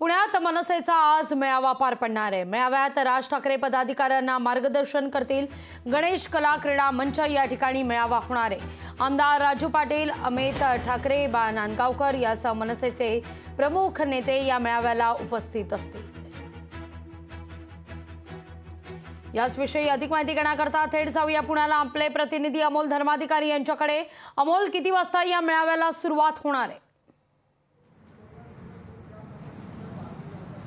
पुण्यात मनसेचा आज मेळावा पार पडणार आहे। मेळाव्यात राज ठाकरे पदाधिकाऱ्यांना मार्गदर्शन करतील। गणेश कला क्रीडा मंच या ठिकाणी मेळावा होणार आहे। आमदार राजू पाटील, अमित ठाकरे, बा नांदगावकर यासह मनसेचे प्रमुख नेते या मेळाव्याला उपस्थित असतील। याविषयी अधिक माहिती घेण्याकरता थेट जाऊया पुण्याला। आपले प्रतिनिधी अमोल धर्माधिकारी यांच्याकडे। अमोल, किती वाजता या मेळाव्याला सुरुवात होणार आहे?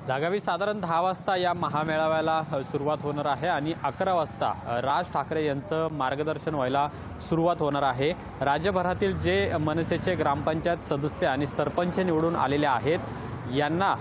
जागावी साधारण 10 वाजता या महामेळाव्याला सुरुवात होणार आहे आणि 11 वाजता राज ठाकरे यांचं मार्गदर्शन व्हायला सुरुवात होणार आहे। राज्यभरातील जे मनसेचे ग्रामपंचायत सदस्य आणि सरपंच निवडून आलेले आहेत यांना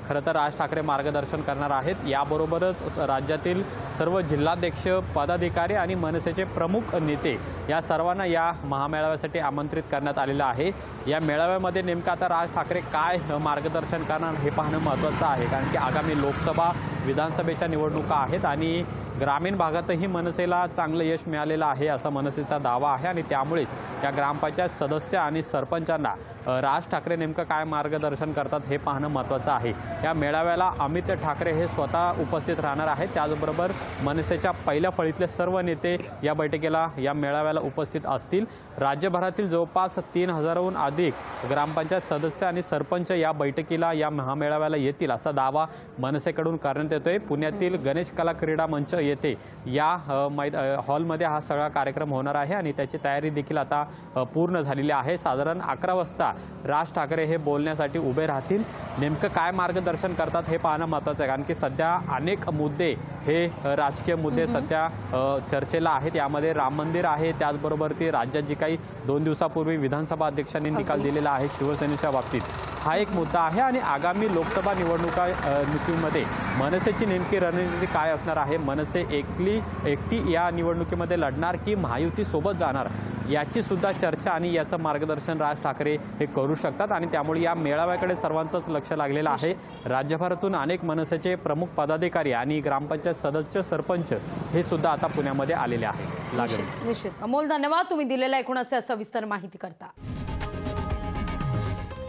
खरं तर राज ठाकरे मार्गदर्शन करणार आहेत। याबरोबरच राज्यातील सर्व जिल्हाध्यक्ष, पदाधिकारी आणि मनसेचे प्रमुख नेते या सर्वांना या महामेळाव्यासाठी आमंत्रित करण्यात आलेलं आहे। या मेळाव्यामध्ये नेमकं आता राज ठाकरे काय मार्गदर्शन करणार हे पाहणं महत्त्वाचं आहे, कारण की आगामी लोकसभा, विधानसभेच्या निवडणुका आहेत आणि ग्रामीण भागातही मनसेला चांगलं यश मिळालेलं आहे असा मनसेचा दावा आहे आणि त्यामुळेच या ग्रामपंचायत सदस्य आणि सरपंचांना राज ठाकरे नेमकं काय मार्गदर्शन करतात हे पाहणं महत्त्वाचं आहे। या मेळाव्याला अमित ठाकरे हे स्वतः उपस्थित राहणार आहेत। त्याचबरोबर मनसेच्या पहिल्या फळीतले सर्व नेते या बैठकीला, या मेळाव्याला उपस्थित असतील। राज्यभरातील जवळपास 3000हून अधिक ग्रामपंचायत सदस्य आणि सरपंच या बैठकीला, या महामेळाव्याला येतील असा दावा मनसेकडून करण्यात येतोय। पुण्यातील गणेश कला क्रीडा मंच येथे या हॉलमध्ये हा सगळा कार्यक्रम होणार आहे आणि त्याची तयारी देखील आता पूर्ण झालेली आहे। साधारण 11 वाजता राज ठाकरे हे बोलण्यासाठी उभे राहतील। नेमकं काय मार्गदर्शन करतात हे पाहणं महत्त्वाचं आहे, कारण की सध्या अनेक मुद्दे, हे राजकीय मुद्दे सध्या चर्चेला आहेत। यामध्ये राम मंदिर आहे, त्याचबरोबर ती राज्यात जी काही 2 दिवसापूर्वी विधानसभा अध्यक्षांनी निकाल दिलेला आहे शिवसेनेच्या बाबतीत, हा एक मुद्दा आहे। आणि आगामी लोकसभा निवडणुकीमध्ये मनसेची नेमकी रणनीती काय असणार आहे, मनसे एकटी या निवडणुकीमध्ये लढणार की महायुती सोबत जाणार, याची सुद्धा चर्चा आणि याचं मार्गदर्शन राज ठाकरे हे करू शकतात आणि त्यामुळे या मेळाव्याकडे सर्वांचंच लक्ष लागलेलं आहे। राज्यभरातून अनेक मनसेचे प्रमुख पदाधिकारी आणि ग्रामपंचायत सदस्य, सरपंच हे सुद्धा आता पुण्यामध्ये आलेले आहेत। निश्चित अमोल, धन्यवाद तुम्ही दिलेल्या एकूणच सविस्तर माहिती करता।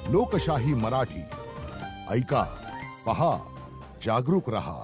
लोकशाही मराठी ऐका, पहा, जागरूक रहा।